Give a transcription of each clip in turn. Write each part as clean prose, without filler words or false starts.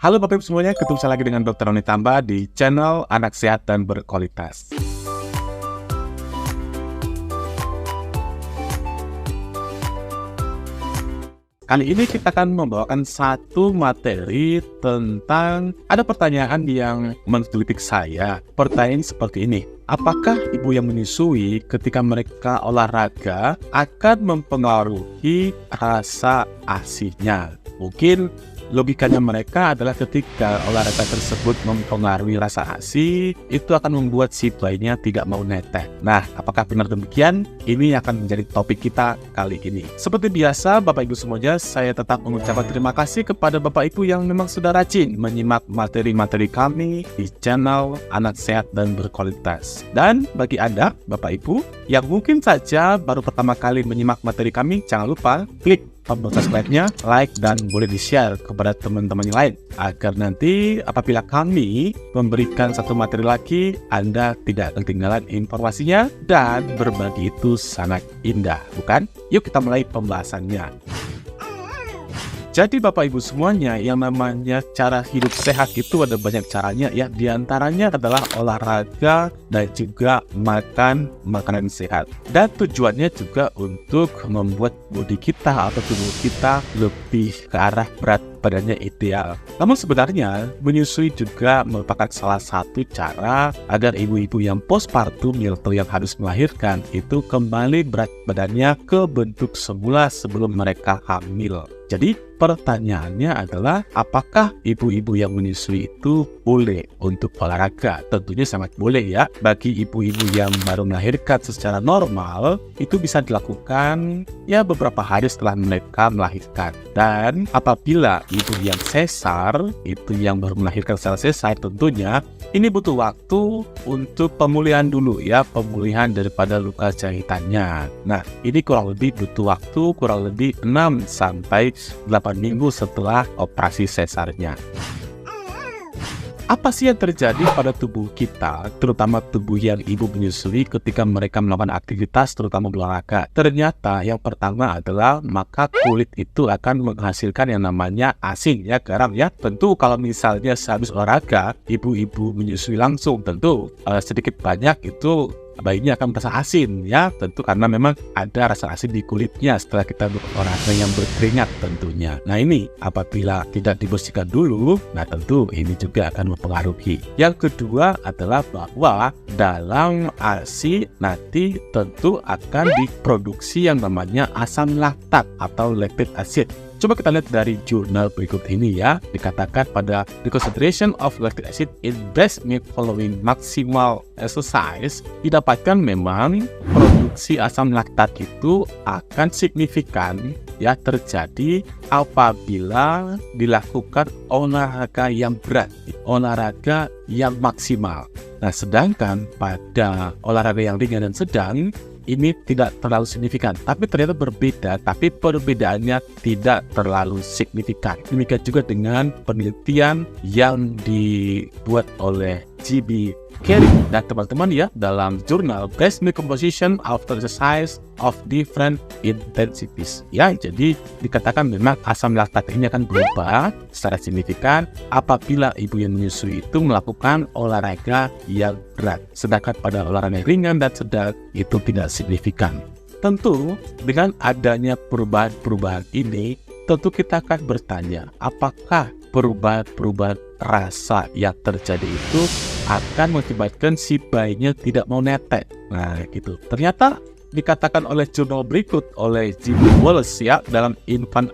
Halo Bapak Ibu semuanya, ketemu saya lagi dengan Dr. Roni Tamba di channel Anak Sehat dan Berkualitas. Kali ini kita akan membawakan satu materi tentang ada pertanyaan yang menggelitik saya. Pertanyaan seperti ini, apakah ibu yang menyusui ketika mereka olahraga akan mempengaruhi rasa ASINY-nya? Mungkin logikanya mereka adalah ketika olahraga tersebut mempengaruhi rasa ASI, itu akan membuat si bayinya tidak mau netes. Nah, apakah benar demikian? Ini akan menjadi topik kita kali ini. Seperti biasa, Bapak Ibu semuanya, saya tetap mengucapkan terima kasih kepada Bapak Ibu yang memang sudah rajin menyimak materi-materi kami di channel Anak Sehat dan Berkualitas. Dan bagi Anda, Bapak Ibu, yang mungkin saja baru pertama kali menyimak materi kami, jangan lupa klik tombol subscribe-nya, like, dan boleh di-share kepada teman-teman yang lain agar nanti apabila kami memberikan satu materi lagi, Anda tidak ketinggalan informasinya dan berbagi itu sangat indah, bukan? Yuk kita mulai pembahasannya. Jadi Bapak Ibu semuanya, yang namanya cara hidup sehat itu ada banyak caranya ya. Di antaranya adalah olahraga dan juga makan makanan sehat. Dan tujuannya juga untuk membuat bodi kita atau tubuh kita lebih ke arah berat badannya ideal. Namun sebenarnya menyusui juga merupakan salah satu cara agar ibu-ibu yang postpartum atau yang harus melahirkan itu kembali berat badannya ke bentuk semula sebelum mereka hamil. Jadi pertanyaannya adalah, apakah ibu-ibu yang menyusui itu boleh untuk olahraga? Tentunya sangat boleh ya. Bagi ibu-ibu yang baru melahirkan secara normal, itu bisa dilakukan ya beberapa hari setelah mereka melahirkan. Dan apabila ibu yang sesar, itu yang baru melahirkan secara sesar, tentunya ini butuh waktu untuk pemulihan dulu ya, pemulihan daripada luka jahitannya. Nah, ini kurang lebih butuh waktu kurang lebih 6 sampai 8 minggu setelah operasi sesarnya. Apa sih yang terjadi pada tubuh kita, terutama tubuh yang ibu menyusui ketika mereka melakukan aktivitas, terutama olahraga? Ternyata yang pertama adalah maka kulit itu akan menghasilkan yang namanya asin ya, garam ya. Tentu kalau misalnya sehabis olahraga, ibu-ibu menyusui langsung, tentu sedikit banyak itu bayinya akan merasa asin ya, tentu karena memang ada rasa asin di kulitnya setelah kita olahraga yang berkeringat tentunya. Nah ini apabila tidak dibersihkan dulu, nah tentu ini juga akan mempengaruhi. Yang kedua adalah bahwa dalam ASI nanti tentu akan diproduksi yang namanya asam laktat atau lactic acid. Coba kita lihat dari jurnal berikut ini ya. Dikatakan pada the concentration of lactic acid in breast milk following maximal exercise, didapatkan memang produksi asam laktat itu akan signifikan ya terjadi apabila dilakukan olahraga yang berat, olahraga yang maksimal. Nah, sedangkan pada olahraga yang ringan dan sedang ini tidak terlalu signifikan, tapi ternyata berbeda, tapi perbedaannya tidak terlalu signifikan. Demikian juga dengan penelitian yang dibuat oleh G.B. Carey dan teman-teman ya dalam jurnal Breast Milk Composition After Exercise of Different Intensities ya. Jadi dikatakan memang asam laktat ini akan berubah secara signifikan apabila ibu yang menyusui itu melakukan olahraga yang berat, sedangkan pada olahraga ringan dan sedang itu tidak signifikan. Tentu dengan adanya perubahan-perubahan ini, tentu kita akan bertanya, apakah perubahan-perubahan rasa yang terjadi itu akan mengakibatkan si bayinya tidak mau netes. Nah gitu. Ternyata dikatakan oleh jurnal berikut oleh Jim Wallace ya dalam Infant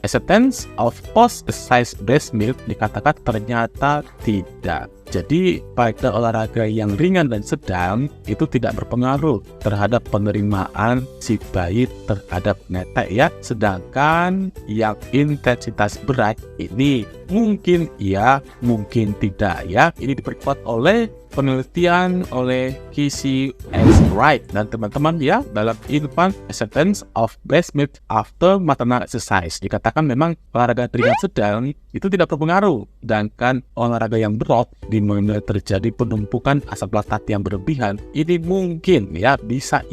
Acceptance of Post-Exercise Breast Milk, dikatakan ternyata tidak. Jadi pada olahraga yang ringan dan sedang itu tidak berpengaruh terhadap penerimaan si bayi terhadap netes ya. Sedangkan yang intensitas berat ini mungkin iya, mungkin tidak ya. Ini diperkuat oleh penelitian oleh Casey S. Wright dan teman-teman ya dalam Infant Acceptance of Breast Milk After Maternal Exercise. Dikatakan memang olahraga ringan sedang itu tidak berpengaruh, sedangkan olahraga yang berat di mana terjadi penumpukan asam laktat yang berlebihan, ini mungkin bisa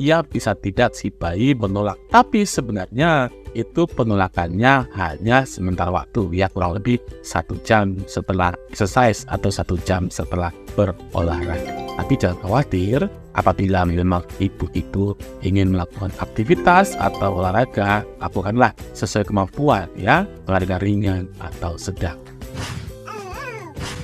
tidak si bayi menolak. Tapi sebenarnya itu penolakannya hanya sementara waktu, kurang lebih 1 jam setelah exercise atau 1 jam setelah berolahraga. Tapi jangan khawatir, apabila memang ibu itu ingin melakukan aktivitas atau olahraga, lakukanlah sesuai kemampuan, olahraga ringan atau sedang.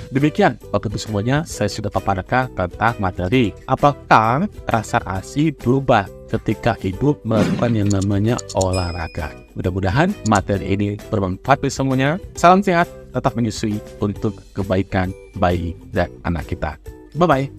Demikian waktu itu semuanya saya sudah paparkan tentang materi apakah rasa ASI berubah ketika ibu melakukan yang namanya olahraga. Mudah-mudahan materi ini bermanfaat bagi semuanya. Salam sehat, tetap menyusui untuk kebaikan bayi dan anak kita. Bye-bye.